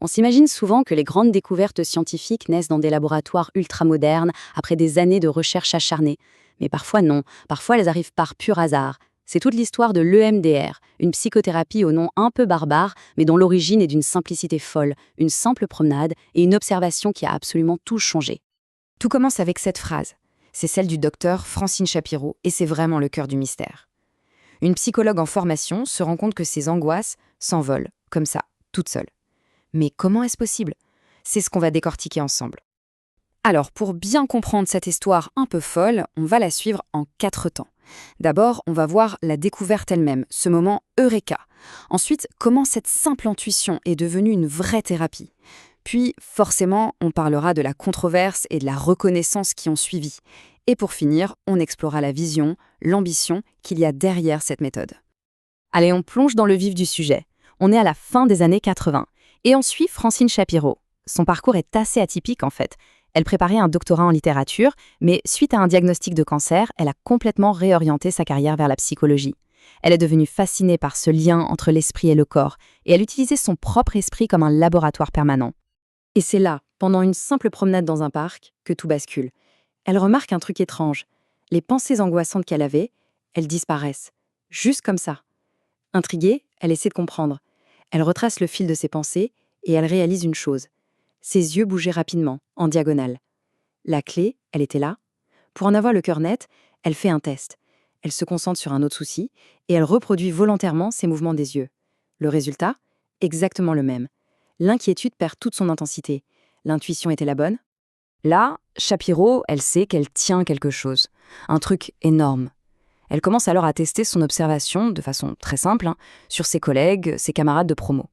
On s'imagine souvent que les grandes découvertes scientifiques naissent dans des laboratoires ultramodernes, après des années de recherche acharnée. Mais parfois non, parfois elles arrivent par pur hasard. C'est toute l'histoire de l'EMDR, une psychothérapie au nom un peu barbare, mais dont l'origine est d'une simplicité folle, une simple promenade et une observation qui a absolument tout changé. Tout commence avec cette phrase. C'est celle du docteur Francine Shapiro et c'est vraiment le cœur du mystère. Une psychologue en formation se rend compte que ses angoisses s'envolent, comme ça, toutes seules. Mais comment est-ce possible? C'est ce qu'on va décortiquer ensemble. Alors, pour bien comprendre cette histoire un peu folle, on va la suivre en 4 temps. D'abord, on va voir la découverte elle-même, ce moment eureka. Ensuite, comment cette simple intuition est devenue une vraie thérapie. Puis, forcément, on parlera de la controverse et de la reconnaissance qui ont suivi. Et pour finir, on explorera la vision, l'ambition qu'il y a derrière cette méthode. Allez, on plonge dans le vif du sujet. On est à la fin des années 80 et on suit Francine Shapiro. Son parcours est assez atypique en fait. Elle préparait un doctorat en littérature, mais suite à un diagnostic de cancer, elle a complètement réorienté sa carrière vers la psychologie. Elle est devenue fascinée par ce lien entre l'esprit et le corps, et elle utilisait son propre esprit comme un laboratoire permanent. Et c'est là, pendant une simple promenade dans un parc, que tout bascule. Elle remarque un truc étrange. Les pensées angoissantes qu'elle avait, elles disparaissent. Juste comme ça. Intriguée, elle essaie de comprendre. Elle retrace le fil de ses pensées et elle réalise une chose. Ses yeux bougeaient rapidement, en diagonale. La clé, elle était là. Pour en avoir le cœur net, elle fait un test. Elle se concentre sur un autre souci et elle reproduit volontairement ses mouvements des yeux. Le résultat? Exactement le même. L'inquiétude perd toute son intensité. L'intuition était la bonne? Là, Shapiro, elle sait qu'elle tient quelque chose. Un truc énorme. Elle commence alors à tester son observation, de façon très simple, sur ses collègues, ses camarades de promo.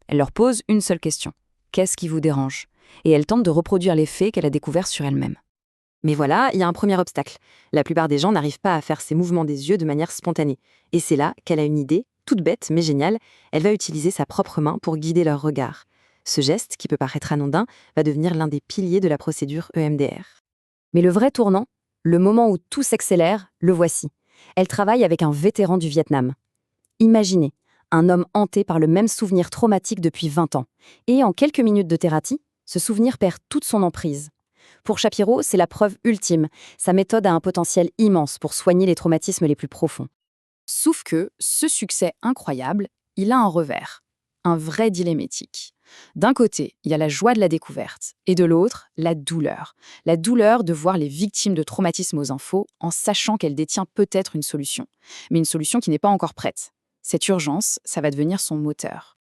Elle leur pose une seule question. Qu'est-ce qui vous dérange? Et elle tente de reproduire les faits qu'elle a découverts sur elle-même. Mais voilà, il y a un premier obstacle. La plupart des gens n'arrivent pas à faire ces mouvements des yeux de manière spontanée. Et c'est là qu'elle a une idée, toute bête mais géniale. Elle va utiliser sa propre main pour guider leur regard. Ce geste, qui peut paraître anodin, va devenir l'un des piliers de la procédure EMDR. Mais le vrai tournant, le moment où tout s'accélère, le voici. Elle travaille avec un vétéran du Vietnam. Imaginez, un homme hanté par le même souvenir traumatique depuis 20 ans. Et en quelques minutes de thérapie, ce souvenir perd toute son emprise. Pour Shapiro, c'est la preuve ultime. Sa méthode a un potentiel immense pour soigner les traumatismes les plus profonds. Sauf que ce succès incroyable, il a un revers. Un vrai dilemme éthique. D'un côté, il y a la joie de la découverte, et de l'autre, la douleur. La douleur de voir les victimes de traumatismes aux infos en sachant qu'elle détient peut-être une solution, mais une solution qui n'est pas encore prête. Cette urgence, ça va devenir son moteur.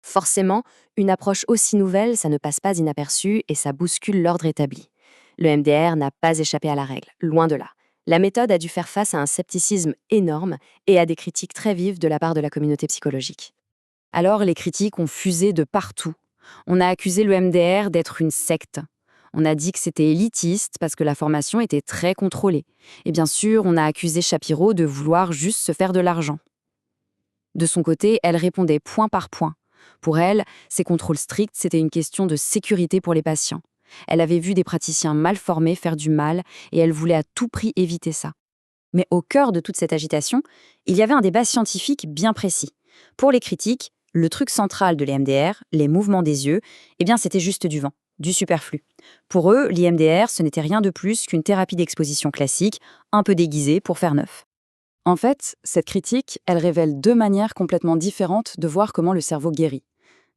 Forcément, une approche aussi nouvelle, ça ne passe pas inaperçu et ça bouscule l'ordre établi. Le MDR n'a pas échappé à la règle, loin de là. La méthode a dû faire face à un scepticisme énorme et à des critiques très vives de la part de la communauté psychologique. Alors les critiques ont fusé de partout. On a accusé le MDR d'être une secte. On a dit que c'était élitiste parce que la formation était très contrôlée. Et bien sûr, on a accusé Shapiro de vouloir juste se faire de l'argent. De son côté, elle répondait point par point. Pour elle, ces contrôles stricts, c'était une question de sécurité pour les patients. Elle avait vu des praticiens mal formés faire du mal et elle voulait à tout prix éviter ça. Mais au cœur de toute cette agitation, il y avait un débat scientifique bien précis. Pour les critiques, le truc central de l'EMDR, les mouvements des yeux, eh bien c'était juste du vent, du superflu. Pour eux, l'EMDR, ce n'était rien de plus qu'une thérapie d'exposition classique, un peu déguisée pour faire neuf. En fait, cette critique, elle révèle 2 manières complètement différentes de voir comment le cerveau guérit.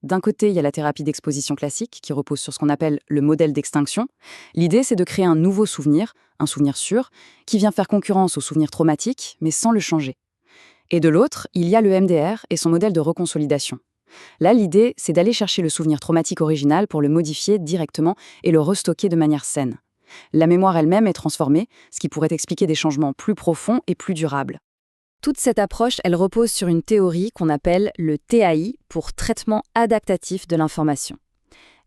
D'un côté, il y a la thérapie d'exposition classique, qui repose sur ce qu'on appelle le modèle d'extinction. L'idée, c'est de créer un nouveau souvenir, un souvenir sûr, qui vient faire concurrence au souvenir traumatique, mais sans le changer. Et de l'autre, il y a le MDR et son modèle de reconsolidation. Là, l'idée, c'est d'aller chercher le souvenir traumatique original pour le modifier directement et le restocker de manière saine. La mémoire elle-même est transformée, ce qui pourrait expliquer des changements plus profonds et plus durables. Toute cette approche, elle repose sur une théorie qu'on appelle le TAI pour traitement adaptatif de l'information.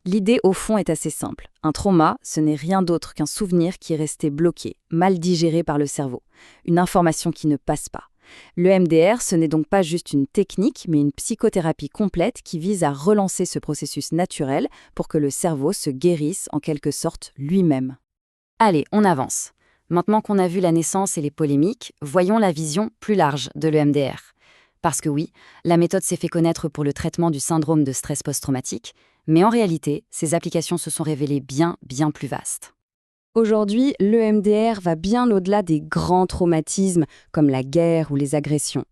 L'idée au fond est assez simple. Un trauma, ce n'est rien d'autre qu'un souvenir qui est resté bloqué, mal digéré par le cerveau. Une information qui ne passe pas. Le MDR, ce n'est donc pas juste une technique, mais une psychothérapie complète qui vise à relancer ce processus naturel pour que le cerveau se guérisse en quelque sorte lui-même. Allez, on avance. Maintenant qu'on a vu la naissance et les polémiques, voyons la vision plus large de l'EMDR. Parce que oui, la méthode s'est fait connaître pour le traitement du syndrome de stress post-traumatique, Mais en réalité, ces applications se sont révélées bien plus vastes. Aujourd'hui, l'EMDR va bien au-delà des grands traumatismes comme la guerre ou les agressions.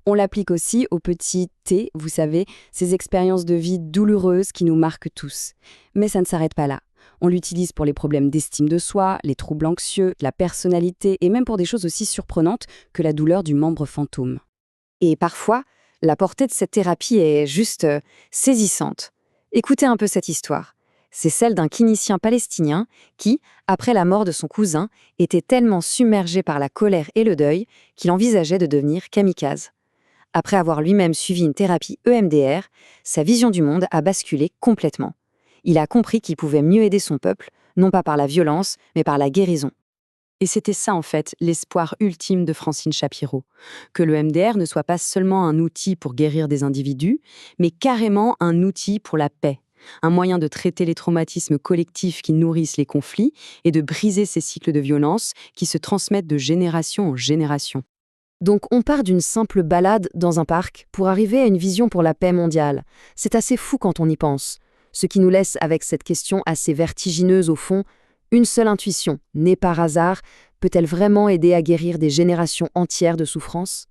On l'applique aussi aux petits T, vous savez, ces expériences de vie douloureuses qui nous marquent tous. Mais ça ne s'arrête pas là. On l'utilise pour les problèmes d'estime de soi, les troubles anxieux, la personnalité et même pour des choses aussi surprenantes que la douleur du membre fantôme. Et parfois, la portée de cette thérapie est juste saisissante. Écoutez un peu cette histoire. C'est celle d'un clinicien palestinien qui, après la mort de son cousin, était tellement submergé par la colère et le deuil qu'il envisageait de devenir kamikaze. Après avoir lui-même suivi une thérapie EMDR, sa vision du monde a basculé complètement. Il a compris qu'il pouvait mieux aider son peuple, non pas par la violence, mais par la guérison. Et c'était ça, en fait, l'espoir ultime de Francine Shapiro. Que le MDR ne soit pas seulement un outil pour guérir des individus, mais carrément un outil pour la paix. Un moyen de traiter les traumatismes collectifs qui nourrissent les conflits et de briser ces cycles de violence qui se transmettent de génération en génération. Donc on part d'une simple balade dans un parc pour arriver à une vision pour la paix mondiale. C'est assez fou quand on y pense. Ce qui nous laisse avec cette question assez vertigineuse au fond, une seule intuition, née par hasard, peut-elle vraiment aider à guérir des générations entières de souffrances ?